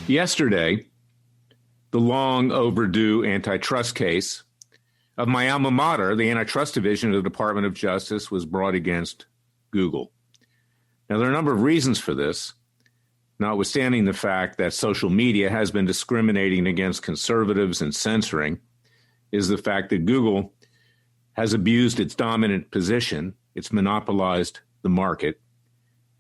Yesterday, the long overdue antitrust case of my alma mater, the Antitrust Division of the Department of Justice, was brought against Google. Now, there are a number of reasons for this, notwithstanding the fact that social media has been discriminating against conservatives and censoring, is the fact that Google has abused its dominant position, it's monopolized the market,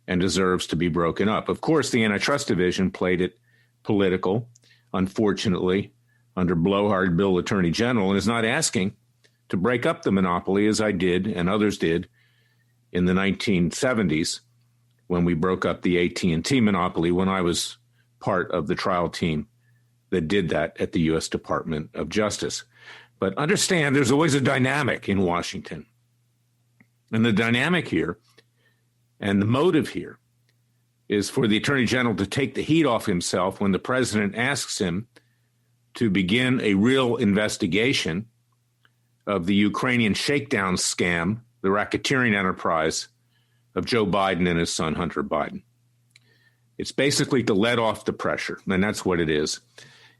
and deserves to be broken up. Of course, the Antitrust Division played it political, unfortunately, under blowhard Bill Attorney General, and is not asking to break up the monopoly as I did and others did in the 1970s when we broke up the AT&T monopoly, when I was part of the trial team that did that at the U.S. Department of Justice. But understand, there's always a dynamic in Washington. And the dynamic here and the motive here is for the Attorney General to take the heat off himself when the president asks him to begin a real investigation of the Ukrainian shakedown scam, the racketeering enterprise of Joe Biden and his son, Hunter Biden. It's basically to let off the pressure, and that's what it is.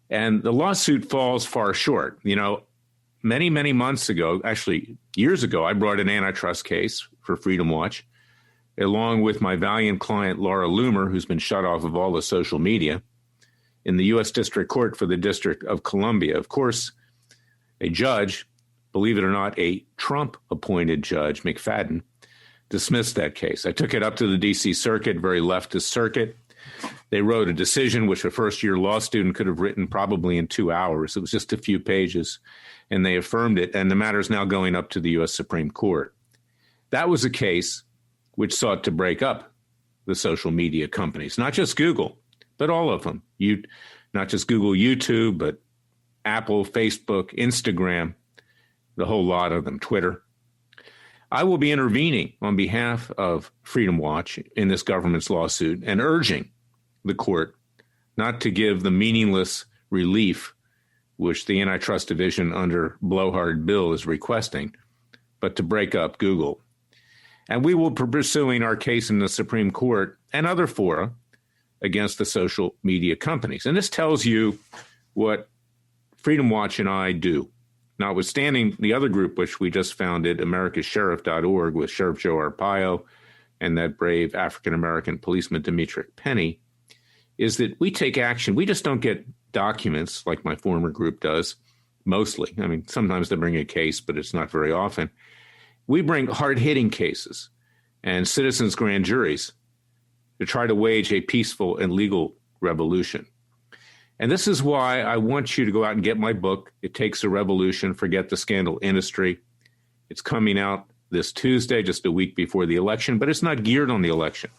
And the lawsuit falls far short. You know, many, many months ago, actually years ago, I brought an antitrust case for Freedom Watch, along with my valiant client, Laura Loomer, who's been shut off of all the social media, in the U.S. District Court for the District of Columbia. Of course, a judge, believe it or not, a Trump-appointed judge, McFadden, dismissed that case. I took it up to the D.C. Circuit, very leftist circuit. They wrote a decision which a first-year law student could have written probably in 2 hours. It was just a few pages, and they affirmed it, and the matter is now going up to the U.S. Supreme Court. That was a case which sought to break up the social media companies, not just Google, but all of them. Not just Google, YouTube, but Apple, Facebook, Instagram, the whole lot of them, Twitter. I will be intervening on behalf of Freedom Watch in this government's lawsuit and urging the court not to give the meaningless relief which the Antitrust Division under blowhard Bill is requesting, but to break up Google. And we will be pursuing our case in the Supreme Court and other fora against the social media companies. And this tells you what Freedom Watch and I do. Notwithstanding the other group which we just founded, americasheriff.org, with Sheriff Joe Arpaio and that brave African-American policeman, Demetric Penny, is that we take action. We just don't get documents like my former group does, mostly. I mean, sometimes they bring a case, but it's not very often. We bring hard-hitting cases and citizens' grand juries to try to wage a peaceful and legal revolution. And this is why I want you to go out and get my book, It Takes a Revolution, Forget the Scandal Industry. It's coming out this Tuesday, just a week before the election, but it's not geared on the election.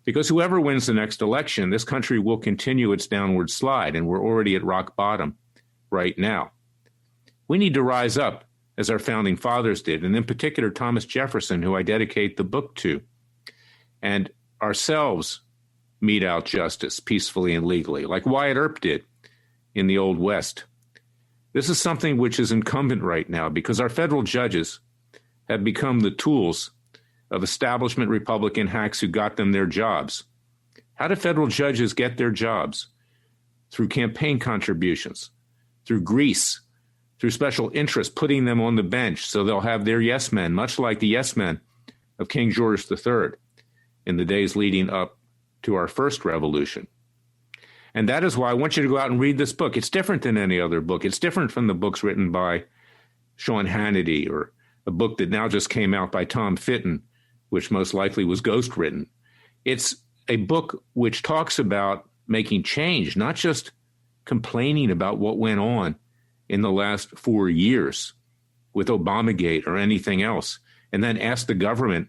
Because whoever wins the next election, this country will continue its downward slide, and we're already at rock bottom right now. We need to rise up, as our founding fathers did, and in particular Thomas Jefferson, who I dedicate the book to, and ourselves mete out justice peacefully and legally, like Wyatt Earp did in the Old West. This is something which is incumbent right now because our federal judges have become the tools of establishment Republican hacks who got them their jobs. How do federal judges get their jobs? Through campaign contributions, through grease, through special interests, putting them on the bench so they'll have their yes men, much like the yes men of King George III in the days leading up to our first revolution. And that is why I want you to go out and read this book. It's different than any other book. It's different from the books written by Sean Hannity or a book that now just came out by Tom Fitton, which most likely was ghost written. It's a book which talks about making change, not just complaining about what went on in the last 4 years with Obamagate or anything else, and then ask the government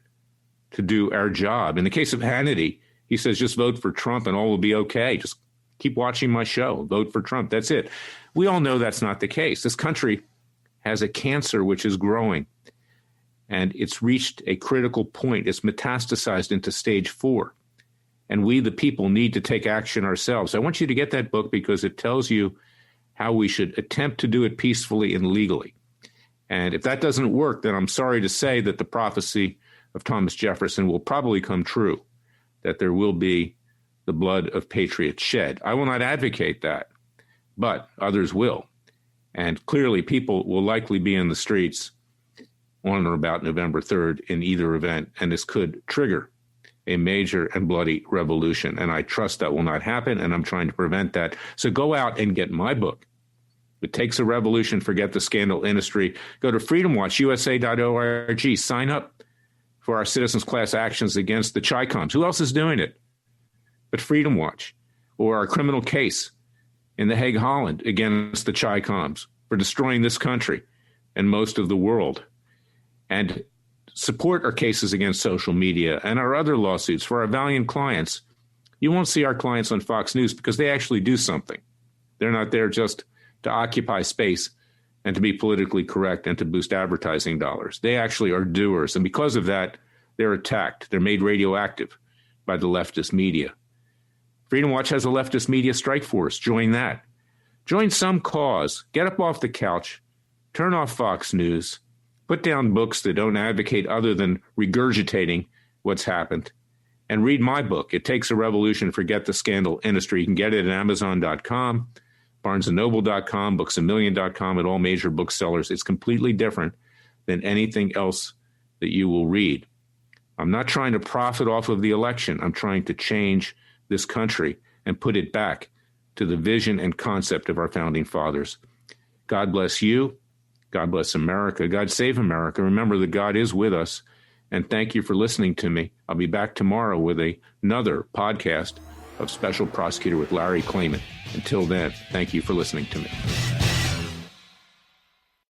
to do our job. In the case of Hannity, he says, just vote for Trump and all will be okay. Just keep watching my show. Vote for Trump. That's it. We all know that's not the case. This country has a cancer which is growing, and it's reached a critical point. It's metastasized into stage 4. And we, the people, need to take action ourselves. I want you to get that book because it tells you how we should attempt to do it peacefully and legally. And if that doesn't work, then I'm sorry to say that the prophecy of Thomas Jefferson will probably come true, that there will be the blood of patriots shed. I will not advocate that, but others will. And clearly, people will likely be in the streets on or about November 3rd in either event, and this could trigger a major and bloody revolution. And I trust that will not happen, and I'm trying to prevent that. So go out and get my book. It Takes a Revolution, Forget the Scandal Industry. Go to freedomwatchusa.org. Sign up for our citizens' class actions against the Chi-Coms. Who else is doing it but Freedom Watch? Or our criminal case in The Hague, Holland, against the Chi-Coms for destroying this country and most of the world. And support our cases against social media and our other lawsuits for our valiant clients. You won't see our clients on Fox News because they actually do something. They're not there just to occupy space and to be politically correct and to boost advertising dollars. They actually are doers. And because of that, they're attacked. They're made radioactive by the leftist media. Freedom Watch has a leftist media strike force. Join that. Join some cause. Get up off the couch. Turn off Fox News. Put down books that don't advocate other than regurgitating what's happened. And read my book, It Takes a Revolution, Forget the Scandal Industry. You can get it at Amazon.com, BarnesandNoble.com, BooksAMillion.com, at all major booksellers. It's completely different than anything else that you will read. I'm not trying to profit off of the election. I'm trying to change this country and put it back to the vision and concept of our founding fathers. God bless you. God bless America. God save America. Remember that God is with us. And thank you for listening to me. I'll be back tomorrow with another podcast of Special Prosecutor with Larry Klayman. Until then, thank you for listening to me.